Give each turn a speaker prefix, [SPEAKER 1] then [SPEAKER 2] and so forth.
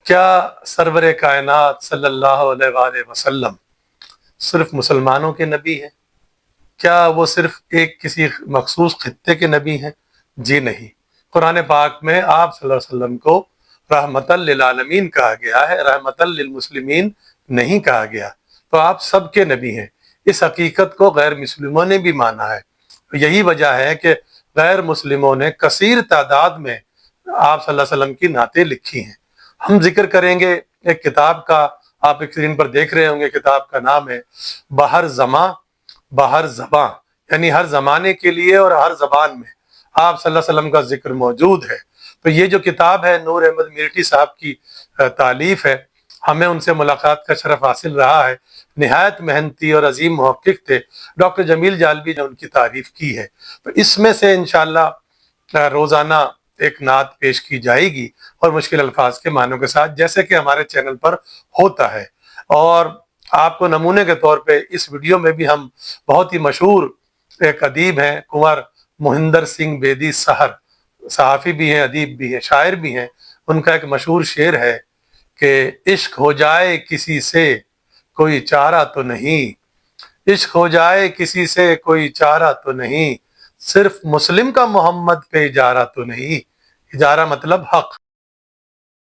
[SPEAKER 1] क्या सरवर कायनात सल्लल्लाहु अलैहि वसल्लम सिर्फ मुसलमानों के नबी हैं? क्या वो सिर्फ एक किसी मखसूस खित्ते के नबी हैं? जी नहीं। कुरान पाक में आप सल्लल्लाहु अलैहि वसल्लम को रहमतल लिल आलमीन कहा गया है, रहमतल लिल मुस्लिमीन नहीं कहा गया। तो आप सबके नबी हैं। इस हकीकत को गैर मुस्लिमों ने भी माना है। यही वजह है कि गैर मुस्लिमों ने कसीर तादाद में आप सल्लल्लाहु अलैहि वसल्लम की नातें लिखी हैं। हम जिक्र करेंगे एक किताब का, आप स्क्रीन पर देख रहे होंगे, किताब का नाम है बहर जमा बहर ज़बां, यानी हर ज़माने के लिए और हर ज़बान में आप सल्लल्लाहु अलैहि वसल्लम का जिक्र मौजूद है। तो ये जो किताब है नूर अहमद मीरठी साहब की तालीफ है। हमें उनसे मुलाकात का शरफ हासिल रहा है। निहायत मेहनती और अजीम मुहक्किक थे। डॉक्टर जमील जालवी ने उनकी तारीफ की है। तो इसमें से इंशाअल्लाह रोज़ाना एक नात पेश की जाएगी और मुश्किल अल्फाज के मानों के साथ, जैसे कि हमारे चैनल पर होता है। और आपको नमूने के तौर पे इस वीडियो में भी हम बहुत ही मशहूर एक अदीब हैं, कुंवर मोहिंदर सिंह बेदी सहर, सहाफ़ी भी हैं, अदीब भी हैं, शायर भी हैं। उनका एक मशहूर शेर है कि इश्क हो जाए किसी से कोई चारा तो नहीं, इश्क हो जाए किसी से कोई चारा तो नहीं, सिर्फ मुस्लिम का मोहम्मद पे इजारा तो नहीं। इजारा मतलब हक।